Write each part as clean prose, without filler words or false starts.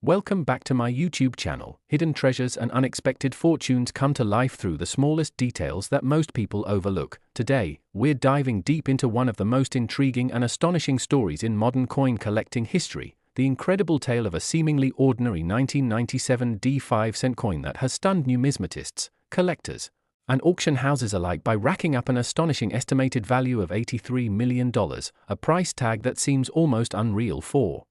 Welcome back to my YouTube channel. Hidden treasures and unexpected fortunes come to life through the smallest details that most people overlook. Today, we're diving deep into one of the most intriguing and astonishing stories in modern coin collecting history, the incredible tale of a seemingly ordinary 1997 5-cent coin that has stunned numismatists, collectors, and auction houses alike by racking up an astonishing estimated value of $83 million, a price tag that seems almost unreal for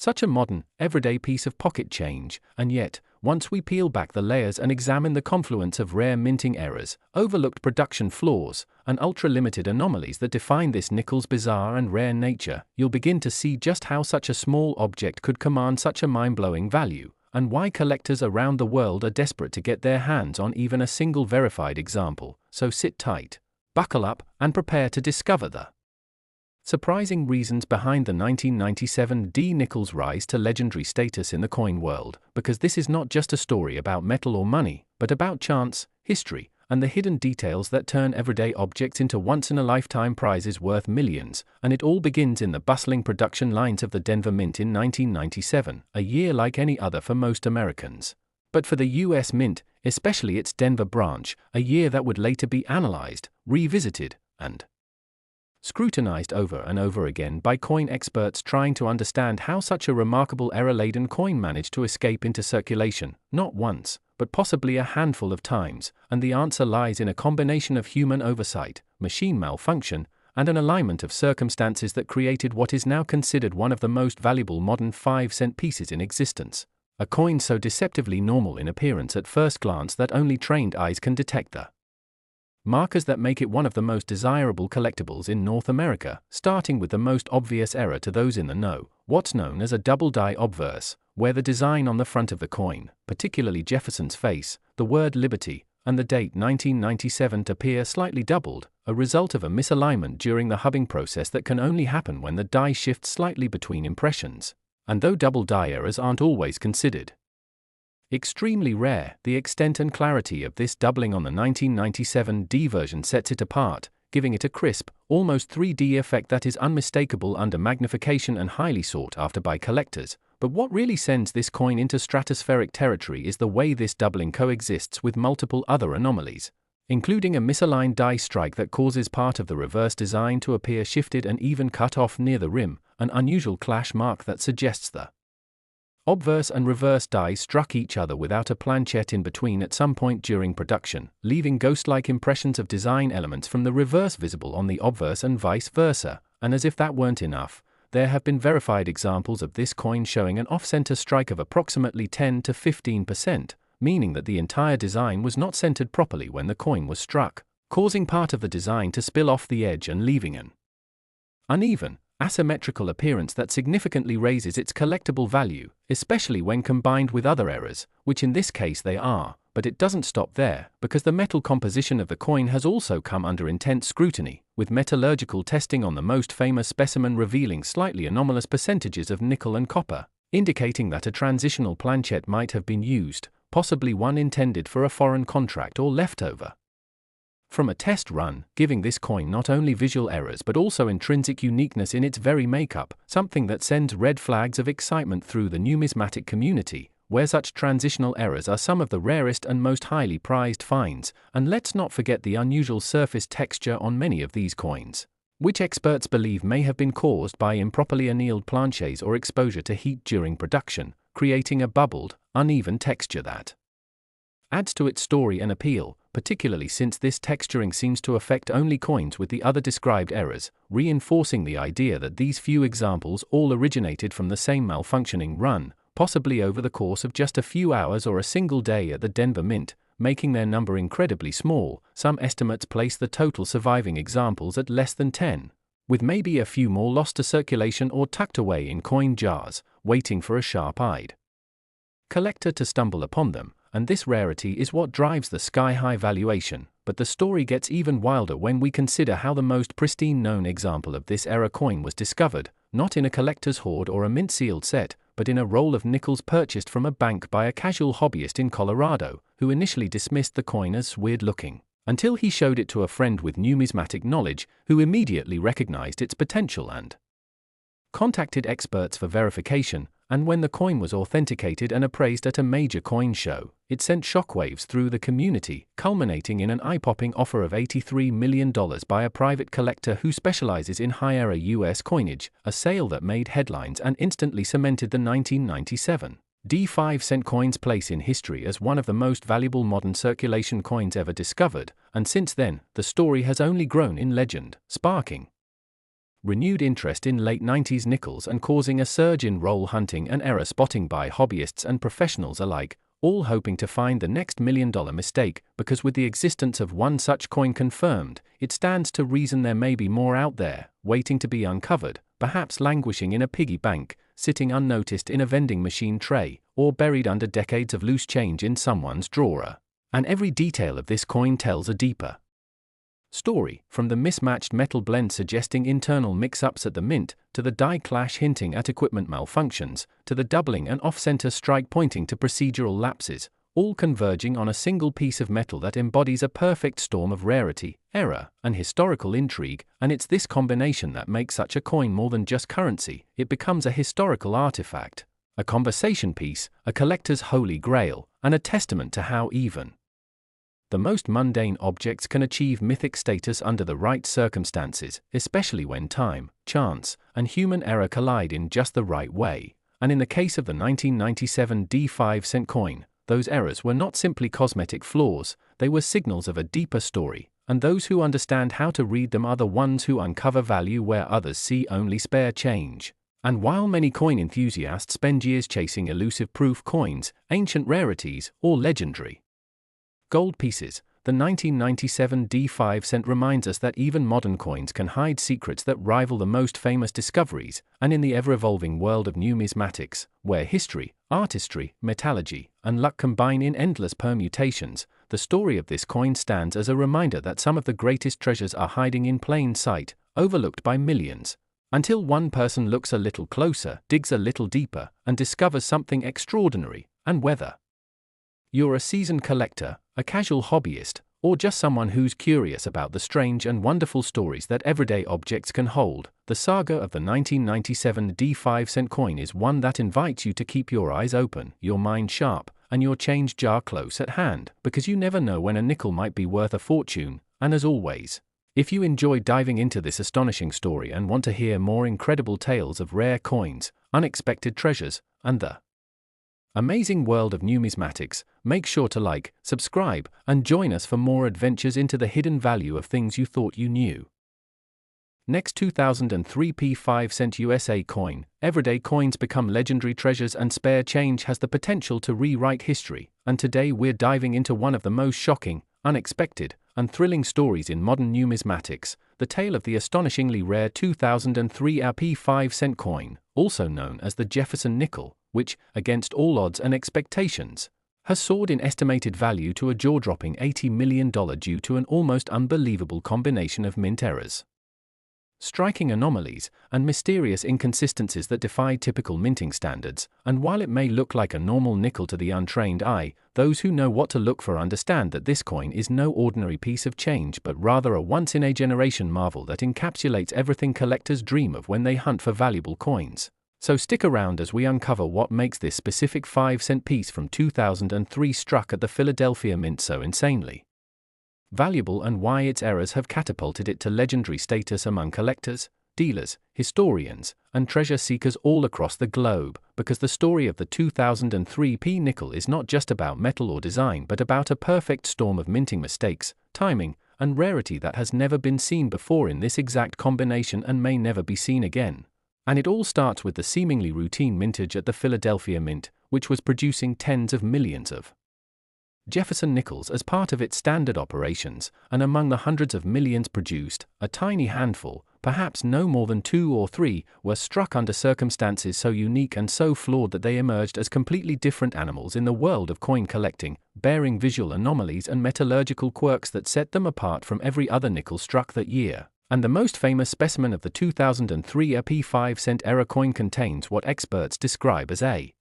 such a modern, everyday piece of pocket change. And yet, once we peel back the layers and examine the confluence of rare minting errors, overlooked production flaws, and ultra-limited anomalies that define this nickel's bizarre and rare nature, you'll begin to see just how such a small object could command such a mind-blowing value, and why collectors around the world are desperate to get their hands on even a single verified example. So sit tight, buckle up, and prepare to discover the surprising reasons behind the 1997 nickel's rise to legendary status in the coin world, because this is not just a story about metal or money, but about chance, history, and the hidden details that turn everyday objects into once-in-a-lifetime prizes worth millions. And it all begins in the bustling production lines of the Denver Mint in 1997, a year like any other for most Americans. But for the US Mint, especially its Denver branch, a year that would later be analyzed, revisited, and scrutinized over and over again by coin experts trying to understand how such a remarkable error-laden coin managed to escape into circulation, not once, but possibly a handful of times. And the answer lies in a combination of human oversight, machine malfunction, and an alignment of circumstances that created what is now considered one of the most valuable modern 5-cent pieces in existence. A coin so deceptively normal in appearance at first glance that only trained eyes can detect the markers that make it one of the most desirable collectibles in North America, starting with the most obvious error to those in the know, what's known as a double die obverse, where the design on the front of the coin, particularly Jefferson's face, the word Liberty, and the date 1997 appear slightly doubled, a result of a misalignment during the hubbing process that can only happen when the die shifts slightly between impressions. And though double die errors aren't always considered extremely rare, the extent and clarity of this doubling on the 1997 version sets it apart, giving it a crisp, almost 3D effect that is unmistakable under magnification and highly sought after by collectors. But what really sends this coin into stratospheric territory is the way this doubling coexists with multiple other anomalies, including a misaligned die strike that causes part of the reverse design to appear shifted and even cut off near the rim, an unusual clash mark that suggests the obverse and reverse dies struck each other without a planchette in between at some point during production, leaving ghost-like impressions of design elements from the reverse visible on the obverse and vice versa. And as if that weren't enough, there have been verified examples of this coin showing an off-center strike of approximately 10 to 15%, meaning that the entire design was not centered properly when the coin was struck, causing part of the design to spill off the edge and leaving an uneven, asymmetrical appearance that significantly raises its collectible value, especially when combined with other errors, which in this case they are. But it doesn't stop there, because the metal composition of the coin has also come under intense scrutiny, with metallurgical testing on the most famous specimen revealing slightly anomalous percentages of nickel and copper, indicating that a transitional planchette might have been used, possibly one intended for a foreign contract or leftover from a test run, giving this coin not only visual errors but also intrinsic uniqueness in its very makeup, something that sends red flags of excitement through the numismatic community, where such transitional errors are some of the rarest and most highly prized finds. And let's not forget the unusual surface texture on many of these coins, which experts believe may have been caused by improperly annealed planchets or exposure to heat during production, creating a bubbled, uneven texture that adds to its story and appeal, particularly since this texturing seems to affect only coins with the other described errors, reinforcing the idea that these few examples all originated from the same malfunctioning run, possibly over the course of just a few hours or a single day at the Denver Mint, making their number incredibly small. Some estimates place the total surviving examples at less than 10, with maybe a few more lost to circulation or tucked away in coin jars, waiting for a sharp-eyed collector to stumble upon them. And this rarity is what drives the sky-high valuation. But the story gets even wilder when we consider how the most pristine known example of this era coin was discovered, not in a collector's hoard or a mint-sealed set, but in a roll of nickels purchased from a bank by a casual hobbyist in Colorado, who initially dismissed the coin as weird-looking, until he showed it to a friend with numismatic knowledge, who immediately recognized its potential and contacted experts for verification. and when the coin was authenticated and appraised at a major coin show, it sent shockwaves through the community, culminating in an eye-popping offer of $83 million by a private collector who specializes in high-era U.S. coinage, a sale that made headlines and instantly cemented the 1997 D5-cent coin's place in history as one of the most valuable modern circulation coins ever discovered, and since then, the story has only grown in legend, sparking renewed interest in late 90s nickels and causing a surge in roll hunting and error spotting by hobbyists and professionals alike, all hoping to find the next million-dollar mistake, because with the existence of one such coin confirmed, it stands to reason there may be more out there, waiting to be uncovered, perhaps languishing in a piggy bank, sitting unnoticed in a vending machine tray, or buried under decades of loose change in someone's drawer. And every detail of this coin tells a deeper story, from the mismatched metal blend suggesting internal mix-ups at the mint, to the die clash hinting at equipment malfunctions, to the doubling and off-center strike pointing to procedural lapses, all converging on a single piece of metal that embodies a perfect storm of rarity, error, and historical intrigue. And it's this combination that makes such a coin more than just currency. It becomes a historical artifact, a conversation piece, a collector's holy grail, and a testament to how even the most mundane objects can achieve mythic status under the right circumstances, especially when time, chance, and human error collide in just the right way. And in the case of the 1997 D5-cent coin, those errors were not simply cosmetic flaws, they were signals of a deeper story, and those who understand how to read them are the ones who uncover value where others see only spare change. And while many coin enthusiasts spend years chasing elusive proof coins, ancient rarities, or legendary gold pieces, the 1997 D5-cent reminds us that even modern coins can hide secrets that rival the most famous discoveries, and in the ever-evolving world of numismatics, where history, artistry, metallurgy, and luck combine in endless permutations, the story of this coin stands as a reminder that some of the greatest treasures are hiding in plain sight, overlooked by millions, until one person looks a little closer, digs a little deeper, and discovers something extraordinary. And whether you're a seasoned collector, a casual hobbyist, or just someone who's curious about the strange and wonderful stories that everyday objects can hold, the saga of the 1997 D5-cent coin is one that invites you to keep your eyes open, your mind sharp, and your change jar close at hand, because you never know when a nickel might be worth a fortune. And as always, if you enjoyed diving into this astonishing story and want to hear more incredible tales of rare coins, unexpected treasures, and the amazing world of numismatics, make sure to like, subscribe, and join us for more adventures into the hidden value of things you thought you knew. Next 2003 P5-cent USA coin. Everyday coins become legendary treasures and spare change has the potential to rewrite history, and today we're diving into one of the most shocking, unexpected, and thrilling stories in modern numismatics, the tale of the astonishingly rare 2003 P5-cent coin, also known as the Jefferson nickel, which, against all odds and expectations, has soared in estimated value to a jaw-dropping $80 million due to an almost unbelievable combination of mint errors, striking anomalies, and mysterious inconsistencies that defy typical minting standards. And while it may look like a normal nickel to the untrained eye, those who know what to look for understand that this coin is no ordinary piece of change but rather a once-in-a-generation marvel that encapsulates everything collectors dream of when they hunt for valuable coins. So stick around as we uncover what makes this specific 5-cent piece from 2003 struck at the Philadelphia Mint so insanely valuable, and why its errors have catapulted it to legendary status among collectors, dealers, historians, and treasure seekers all across the globe. Because the story of the 2003 P nickel is not just about metal or design but about a perfect storm of minting mistakes, timing, and rarity that has never been seen before in this exact combination and may never be seen again. And it all starts with the seemingly routine mintage at the Philadelphia Mint, which was producing tens of millions of Jefferson nickels as part of its standard operations, and among the hundreds of millions produced, a tiny handful, perhaps no more than 2 or 3, were struck under circumstances so unique and so flawed that they emerged as completely different animals in the world of coin collecting, bearing visual anomalies and metallurgical quirks that set them apart from every other nickel struck that year. And the most famous specimen of the 2003 P5-cent error coin contains what experts describe as a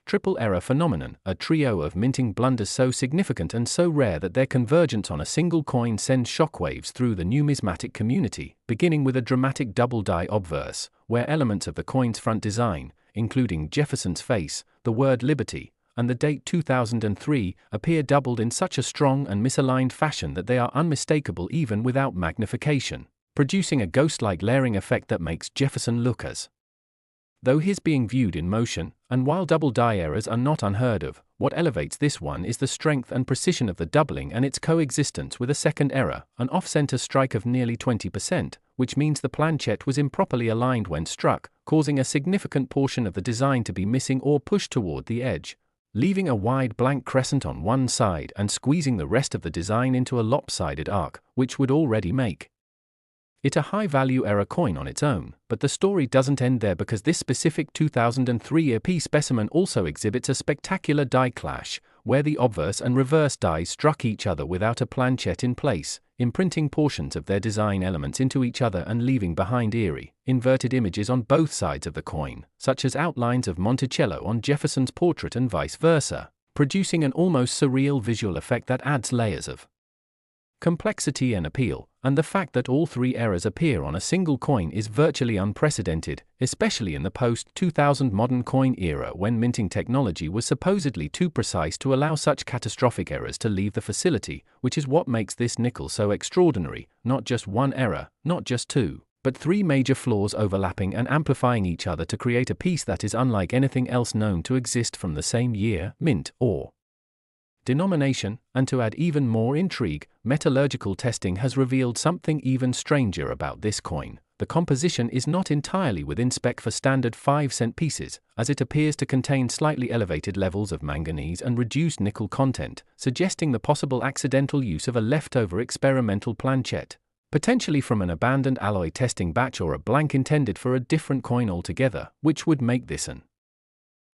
triple error phenomenon, a trio of minting blunders so significant and so rare that their convergence on a single coin sends shockwaves through the numismatic community, beginning with a dramatic double die obverse, where elements of the coin's front design, including Jefferson's face, the word liberty, and the date 2003, appear doubled in such a strong and misaligned fashion that they are unmistakable even without magnification, producing a ghost-like layering effect that makes Jefferson look as though he's being viewed in motion. And while double die errors are not unheard of, what elevates this one is the strength and precision of the doubling and its coexistence with a second error, an off-center strike of nearly 20%, which means the planchette was improperly aligned when struck, causing a significant portion of the design to be missing or pushed toward the edge, leaving a wide blank crescent on one side and squeezing the rest of the design into a lopsided arc, which would already make it a high-value error coin on its own. But the story doesn't end there, because this specific 2003 AP specimen also exhibits a spectacular die clash, where the obverse and reverse dies struck each other without a planchette in place, imprinting portions of their design elements into each other and leaving behind eerie, inverted images on both sides of the coin, such as outlines of Monticello on Jefferson's portrait and vice versa, producing an almost surreal visual effect that adds layers of complexity and appeal. And the fact that all three errors appear on a single coin is virtually unprecedented, especially in the post-2000 modern coin era, when minting technology was supposedly too precise to allow such catastrophic errors to leave the facility, which is what makes this nickel so extraordinary. Not just one error, not just two, but three major flaws overlapping and amplifying each other to create a piece that is unlike anything else known to exist from the same year, mint, or denomination. And to add even more intrigue, metallurgical testing has revealed something even stranger about this coin. The composition is not entirely within spec for standard 5-cent pieces, as it appears to contain slightly elevated levels of manganese and reduced nickel content, suggesting the possible accidental use of a leftover experimental planchette, potentially from an abandoned alloy testing batch or a blank intended for a different coin altogether, which would make this an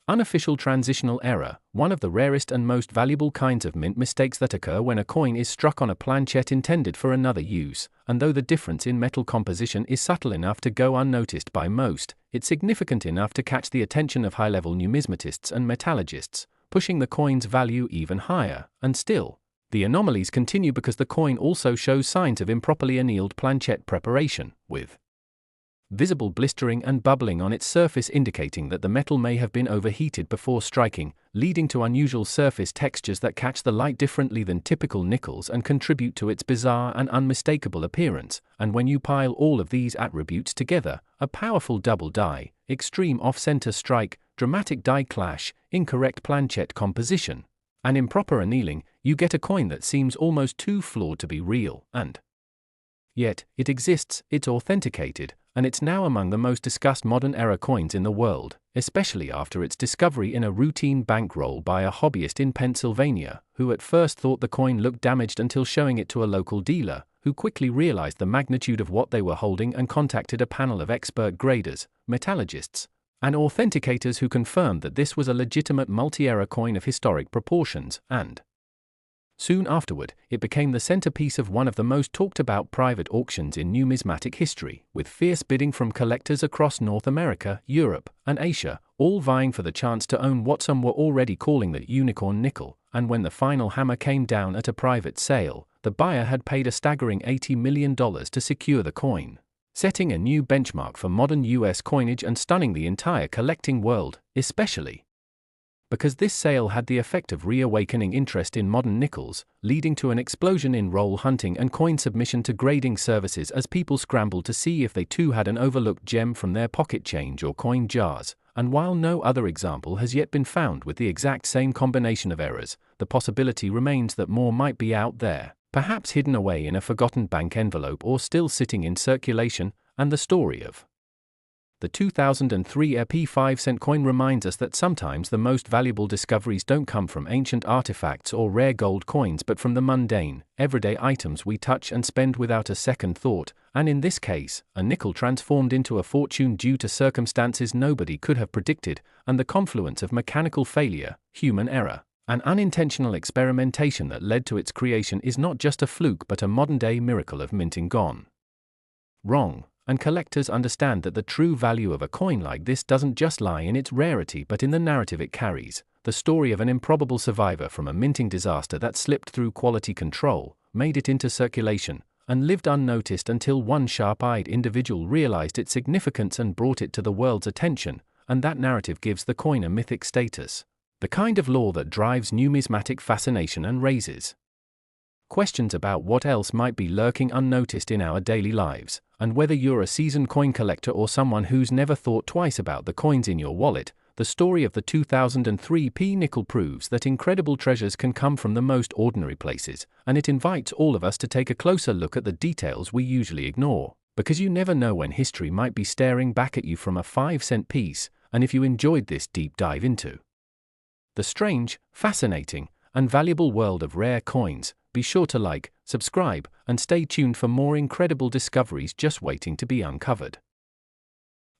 unofficial transitional error, one of the rarest and most valuable kinds of mint mistakes that occur when a coin is struck on a planchette intended for another use. And though the difference in metal composition is subtle enough to go unnoticed by most, it's significant enough to catch the attention of high-level numismatists and metallurgists, pushing the coin's value even higher. And still, the anomalies continue, because the coin also shows signs of improperly annealed planchette preparation, with visible blistering and bubbling on its surface, indicating that the metal may have been overheated before striking, leading to unusual surface textures that catch the light differently than typical nickels and contribute to its bizarre and unmistakable appearance. And when you pile all of these attributes together, a powerful double die, extreme off-center strike, dramatic die clash, incorrect planchette composition, and improper annealing, you get a coin that seems almost too flawed to be real. And yet, it exists, it's authenticated, and it's now among the most discussed modern era coins in the world, especially after its discovery in a routine bankroll by a hobbyist in Pennsylvania, who at first thought the coin looked damaged until showing it to a local dealer, who quickly realized the magnitude of what they were holding and contacted a panel of expert graders, metallurgists, and authenticators who confirmed that this was a legitimate multi-era coin of historic proportions. And soon afterward, it became the centerpiece of one of the most talked-about private auctions in numismatic history, with fierce bidding from collectors across North America, Europe, and Asia, all vying for the chance to own what some were already calling the unicorn nickel. And when the final hammer came down at a private sale, the buyer had paid a staggering $80 million to secure the coin, setting a new benchmark for modern U.S. coinage and stunning the entire collecting world, especially because this sale had the effect of reawakening interest in modern nickels, leading to an explosion in roll hunting and coin submission to grading services as people scrambled to see if they too had an overlooked gem from their pocket change or coin jars. And while no other example has yet been found with the exact same combination of errors, the possibility remains that more might be out there, perhaps hidden away in a forgotten bank envelope or still sitting in circulation. And the story of the 2003 EP 5-cent coin reminds us that sometimes the most valuable discoveries don't come from ancient artifacts or rare gold coins, but from the mundane, everyday items we touch and spend without a second thought. And in this case, a nickel transformed into a fortune due to circumstances nobody could have predicted, and the confluence of mechanical failure, human error, and unintentional experimentation that led to its creation is not just a fluke but a modern-day miracle of minting gone wrong. And collectors understand that the true value of a coin like this doesn't just lie in its rarity but in the narrative it carries, the story of an improbable survivor from a minting disaster that slipped through quality control, made it into circulation, and lived unnoticed until one sharp-eyed individual realized its significance and brought it to the world's attention. and that narrative gives the coin a mythic status. The kind of lore that drives numismatic fascination and raises questions about what else might be lurking unnoticed in our daily lives, and whether you're a seasoned coin collector or someone who's never thought twice about the coins in your wallet. The story of the 2003 nickel proves that incredible treasures can come from the most ordinary places, and it invites all of us to take a closer look at the details we usually ignore, because you never know when history might be staring back at you from a 5-cent piece. And if you enjoyed this deep dive into the strange, fascinating, and valuable world of rare coins, be sure to like, subscribe, and stay tuned for more incredible discoveries just waiting to be uncovered.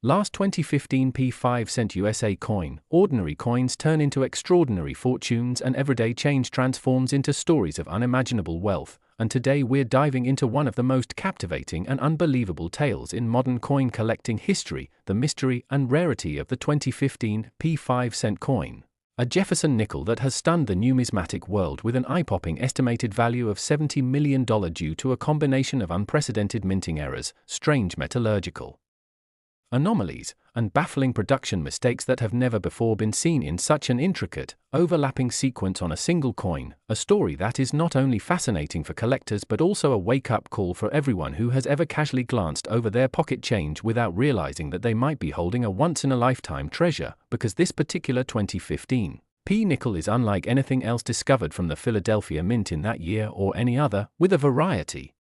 Last 2015 5-cent USA coin. Ordinary coins turn into extraordinary fortunes and everyday change transforms into stories of unimaginable wealth, and today we're diving into one of the most captivating and unbelievable tales in modern coin collecting history, the mystery and rarity of the 2015 5-cent coin. A Jefferson nickel that has stunned the numismatic world with an eye-popping estimated value of $70 million due to a combination of unprecedented minting errors, strange metallurgical anomalies, and baffling production mistakes that have never before been seen in such an intricate, overlapping sequence on a single coin, a story that is not only fascinating for collectors but also a wake-up call for everyone who has ever casually glanced over their pocket change without realizing that they might be holding a once-in-a-lifetime treasure, because this particular 2015 nickel is unlike anything else discovered from the Philadelphia Mint in that year or any other, with a variety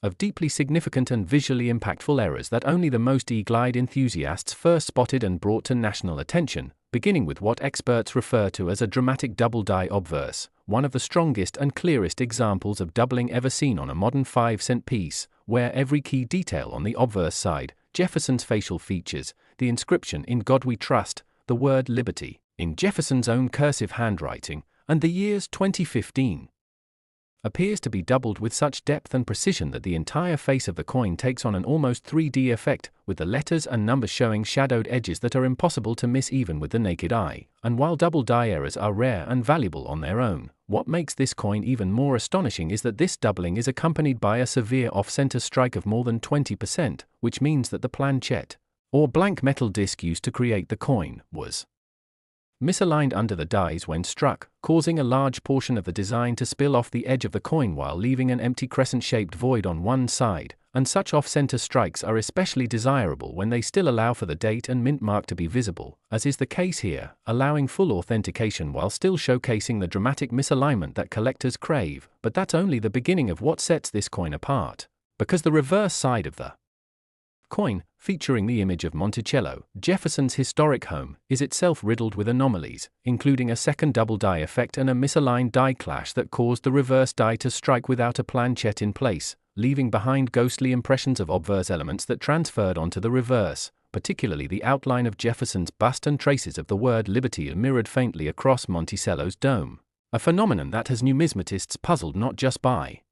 of deeply significant and visually impactful errors that only the most eagle-eyed enthusiasts first spotted and brought to national attention, beginning with what experts refer to as a dramatic double-die obverse, one of the strongest and clearest examples of doubling ever seen on a modern 5-cent piece, where every key detail on the obverse side, Jefferson's facial features, the inscription "In God We Trust," the word "liberty," in Jefferson's own cursive handwriting, and the year's 2015 appears to be doubled with such depth and precision that the entire face of the coin takes on an almost 3D effect, with the letters and numbers showing shadowed edges that are impossible to miss even with the naked eye. And while double die errors are rare and valuable on their own, what makes this coin even more astonishing is that this doubling is accompanied by a severe off-center strike of more than 20%, which means that the planchette, or blank metal disc used to create the coin, was misaligned under the dies when struck, causing a large portion of the design to spill off the edge of the coin while leaving an empty crescent-shaped void on one side, and such off-center strikes are especially desirable when they still allow for the date and mint mark to be visible, as is the case here, allowing full authentication while still showcasing the dramatic misalignment that collectors crave. But that's only the beginning of what sets this coin apart, because the reverse side of the coin, featuring the image of Monticello, Jefferson's historic home, is itself riddled with anomalies, including a second double die effect and a misaligned die clash that caused the reverse die to strike without a planchette in place, leaving behind ghostly impressions of obverse elements that transferred onto the reverse, particularly the outline of Jefferson's bust and traces of the word liberty mirrored faintly across Monticello's dome, a phenomenon that has numismatists puzzled not just by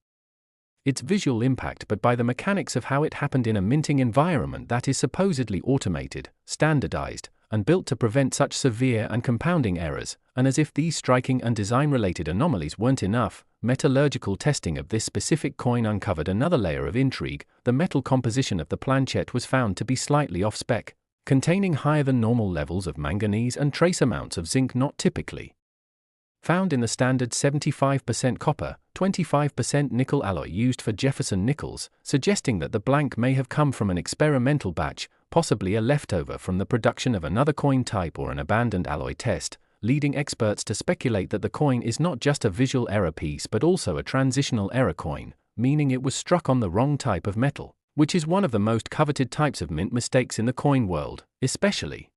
its visual impact but by the mechanics of how it happened in a minting environment that is supposedly automated, standardized, and built to prevent such severe and compounding errors. And as if these striking and design-related anomalies weren't enough, metallurgical testing of this specific coin uncovered another layer of intrigue. The metal composition of the planchette was found to be slightly off-spec, containing higher than normal levels of manganese and trace amounts of zinc not typically found in the standard 75% copper, 25% nickel alloy used for Jefferson nickels, suggesting that the blank may have come from an experimental batch, possibly a leftover from the production of another coin type or an abandoned alloy test, leading experts to speculate that the coin is not just a visual error piece but also a transitional error coin, meaning it was struck on the wrong type of metal, which is one of the most coveted types of mint mistakes in the coin world, especially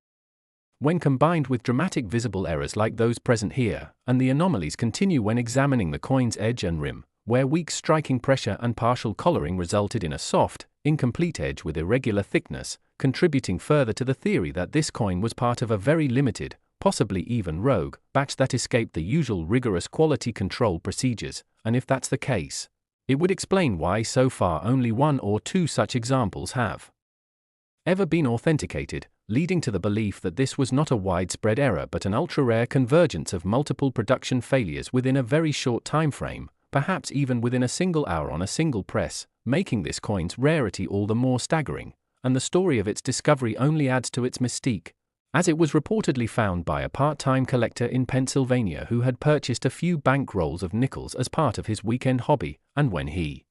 when combined with dramatic visible errors like those present here. And the anomalies continue when examining the coin's edge and rim, where weak striking pressure and partial collaring resulted in a soft, incomplete edge with irregular thickness, contributing further to the theory that this coin was part of a very limited, possibly even rogue, batch that escaped the usual rigorous quality control procedures. And if that's the case, it would explain why so far only one or two such examples have ever been authenticated, leading to the belief that this was not a widespread error but an ultra-rare convergence of multiple production failures within a very short time frame, perhaps even within a single hour on a single press, making this coin's rarity all the more staggering, and the story of its discovery only adds to its mystique. as it was reportedly found by a part-time collector in Pennsylvania who had purchased a few bank rolls of nickels as part of his weekend hobby, and when he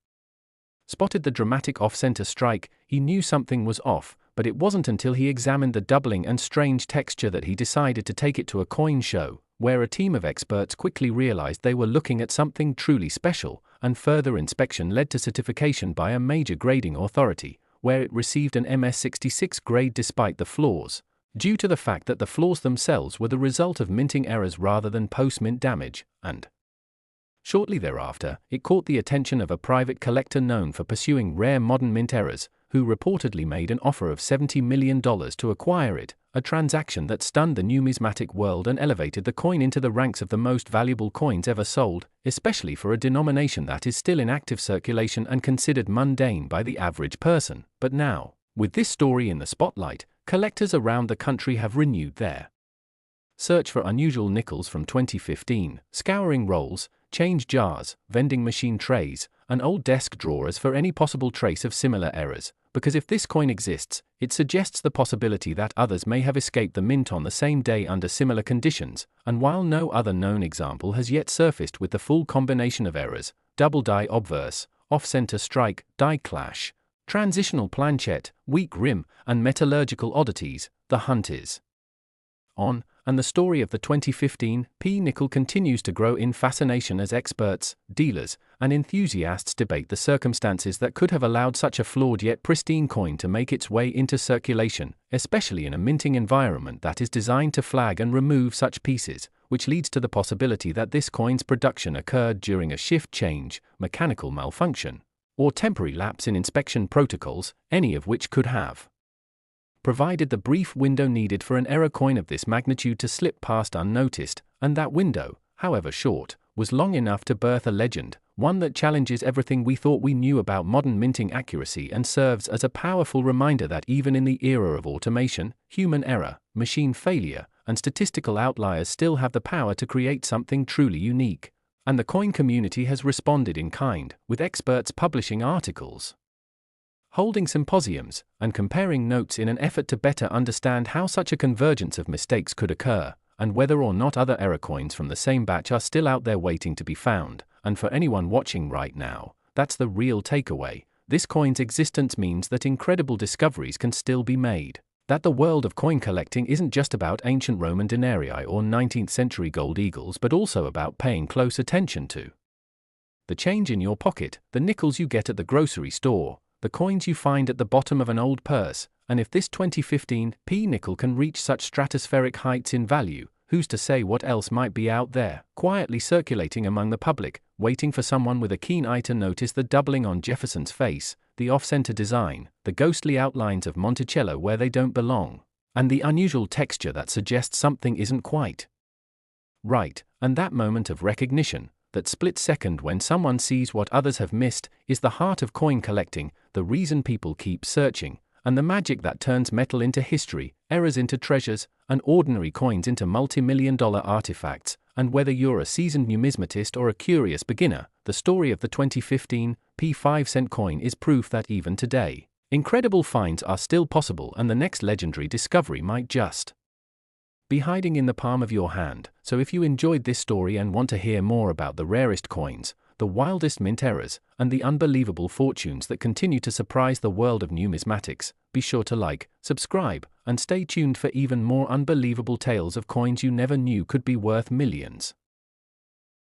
spotted the dramatic off-center strike, he knew something was off, but it wasn't until he examined the doubling and strange texture that he decided to take it to a coin show, where a team of experts quickly realized they were looking at something truly special, and further inspection led to certification by a major grading authority, where it received an MS-66 grade despite the flaws, due to the fact that the flaws themselves were the result of minting errors rather than post-mint damage, and shortly thereafter, it caught the attention of a private collector known for pursuing rare modern mint errors, who reportedly made an offer of $70 million to acquire it, a transaction that stunned the numismatic world and elevated the coin into the ranks of the most valuable coins ever sold, especially for a denomination that is still in active circulation and considered mundane by the average person. But now, with this story in the spotlight, collectors around the country have renewed their search for unusual nickels from 2015, scouring rolls, change jars, vending machine trays, and old desk drawers for any possible trace of similar errors, because if this coin exists, it suggests the possibility that others may have escaped the mint on the same day under similar conditions, and while no other known example has yet surfaced with the full combination of errors, double die obverse, off-center strike, die clash, transitional planchet, weak rim, and metallurgical oddities, the hunt is on, and the story of the 2015 nickel continues to grow in fascination as experts, dealers, and enthusiasts debate the circumstances that could have allowed such a flawed yet pristine coin to make its way into circulation, especially in a minting environment that is designed to flag and remove such pieces, which leads to the possibility that this coin's production occurred during a shift change, mechanical malfunction, or temporary lapse in inspection protocols, any of which could have provided the brief window needed for an error coin of this magnitude to slip past unnoticed, and that window, however short, was long enough to birth a legend, one that challenges everything we thought we knew about modern minting accuracy and serves as a powerful reminder that even in the era of automation, human error, machine failure, and statistical outliers still have the power to create something truly unique. And the coin community has responded in kind, with experts publishing articles, holding symposiums, and comparing notes in an effort to better understand how such a convergence of mistakes could occur, and whether or not other error coins from the same batch are still out there waiting to be found. And for anyone watching right now, that's the real takeaway. This coin's existence means that incredible discoveries can still be made, that the world of coin collecting isn't just about ancient Roman denarii or 19th century gold eagles, but also about paying close attention to the change in your pocket, the nickels you get at the grocery store, the coins you find at the bottom of an old purse. And if this 2015 nickel can reach such stratospheric heights in value, who's to say what else might be out there, quietly circulating among the public, waiting for someone with a keen eye to notice the doubling on Jefferson's face, the off-center design, the ghostly outlines of Monticello where they don't belong, and the unusual texture that suggests something isn't quite right. And that moment of recognition, that split second when someone sees what others have missed, is the heart of coin collecting, the reason people keep searching, and the magic that turns metal into history, errors into treasures, and ordinary coins into multi-million-dollar artifacts. And whether you're a seasoned numismatist or a curious beginner, the story of the 2015 5-cent coin is proof that even today, incredible finds are still possible, and the next legendary discovery might just be hiding in the palm of your hand. So if you enjoyed this story and want to hear more about the rarest coins, the wildest mint errors, and the unbelievable fortunes that continue to surprise the world of numismatics, be sure to like, subscribe, and stay tuned for even more unbelievable tales of coins you never knew could be worth millions.